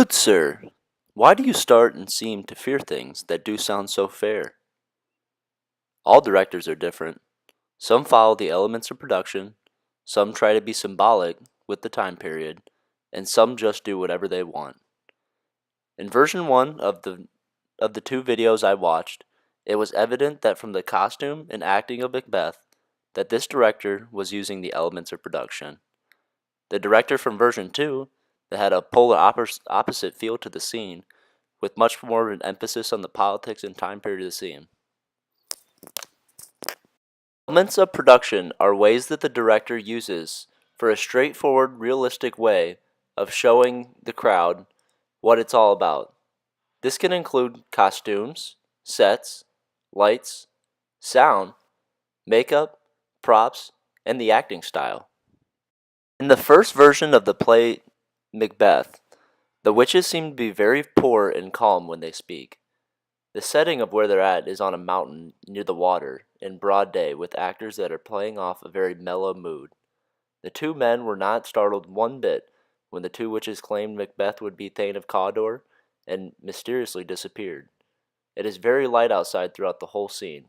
Good sir, why do you start and seem to fear things that do sound so fair? All directors are different. Some follow the elements of production, some try to be symbolic with the time period, and some just do whatever they want. In version 1 of the two videos I watched, it was evident that from the costume and acting of Macbeth that this director was using the elements of production. The director from version 2 that had a polar opposite feel to the scene, with much more of an emphasis on the politics and time period of the scene. Elements of production are ways that the director uses for a straightforward, realistic way of showing the crowd what it's all about. This can include costumes, sets, lights, sound, makeup, props, and the acting style. In the first version of the play Macbeth, the witches seem to be very poor and calm when they speak. The setting of where they're at is on a mountain near the water in broad day with actors that are playing off a very mellow mood. The two men were not startled one bit when the two witches claimed Macbeth would be Thane of Cawdor and mysteriously disappeared. It is very light outside throughout the whole scene.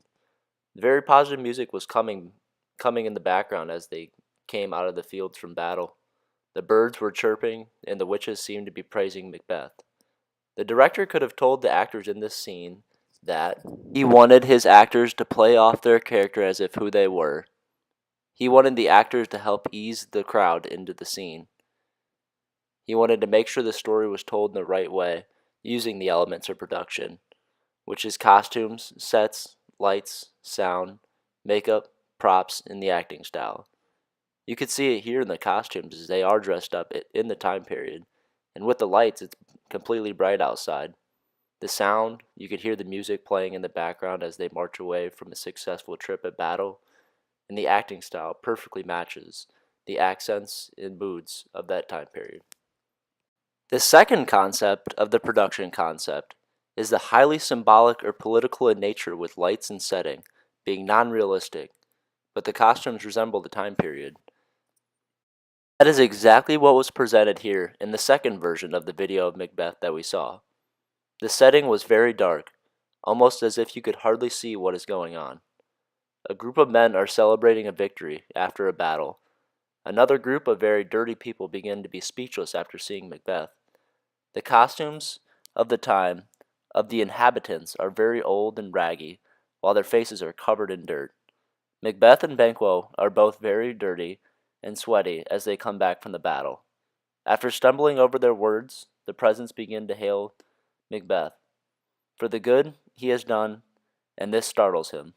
Very positive music was coming in the background as they came out of the fields from battle. The birds were chirping, and the witches seemed to be praising Macbeth. The director could have told the actors in this scene that he wanted his actors to play off their character as if who they were. He wanted the actors to help ease the crowd into the scene. He wanted to make sure the story was told in the right way, using the elements of production, which is costumes, sets, lights, sound, makeup, props, and the acting style. You can see it here in the costumes as they are dressed up in the time period, and with the lights it's completely bright outside. The sound, you could hear the music playing in the background as they march away from a successful trip at battle, and the acting style perfectly matches the accents and moods of that time period. The second concept of the production concept is the highly symbolic or political in nature with lights and setting being non-realistic, but the costumes resemble the time period. That is exactly what was presented here in the second version of the video of Macbeth that we saw. The setting was very dark, almost as if you could hardly see what is going on. A group of men are celebrating a victory after a battle. Another group of very dirty people begin to be speechless after seeing Macbeth. The costumes of the time of the inhabitants are very old and raggy, while their faces are covered in dirt. Macbeth and Banquo are both very dirty and sweaty as they come back from the battle. After stumbling over their words, the peasants begin to hail Macbeth for the good he has done, and this startles him.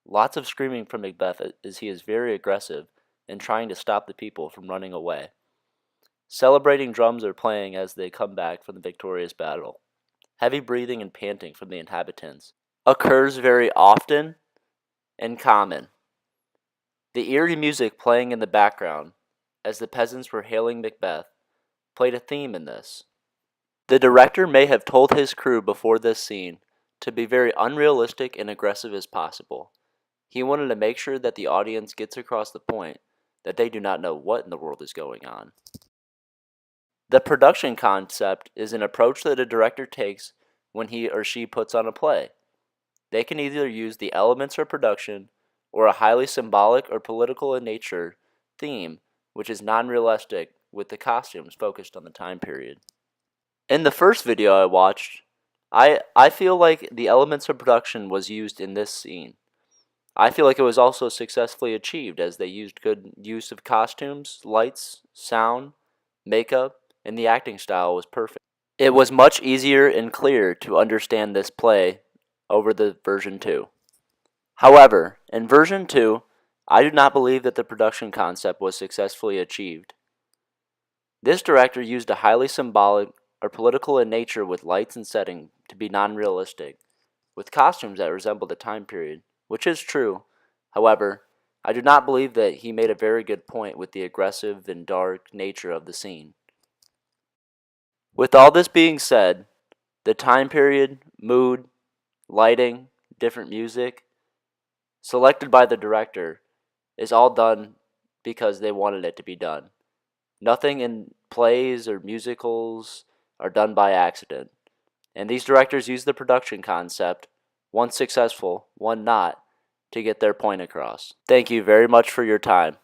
Lots of screaming from Macbeth as he is very aggressive and trying to stop the people from running away. Celebrating drums are playing as they come back from the victorious battle. Heavy breathing and panting from the inhabitants occurs very often and common. The eerie music playing in the background as the peasants were hailing Macbeth played a theme in this. The director may have told his crew before this scene to be very unrealistic and aggressive as possible. He wanted to make sure that the audience gets across the point that they do not know what in the world is going on. The production concept is an approach that a director takes when he or she puts on a play. They can either use the elements of production or a highly symbolic or political in nature theme, which is non-realistic with the costumes focused on the time period. In the first video I watched, I feel like the elements of production was used in this scene. I feel like it was also successfully achieved as they used good use of costumes, lights, sound, makeup, and the acting style was perfect. It was much easier and clearer to understand this play over the version 2. However, in version 2, I do not believe that the production concept was successfully achieved. This director used a highly symbolic or political in nature with lights and setting to be non-realistic, with costumes that resemble the time period, which is true. However, I do not believe that he made a very good point with the aggressive and dark nature of the scene. With all this being said, the time period, mood, lighting, different music, selected by the director, is all done because they wanted it to be done. Nothing in plays or musicals are done by accident. And these directors use the production concept, one successful, one not, to get their point across. Thank you very much for your time.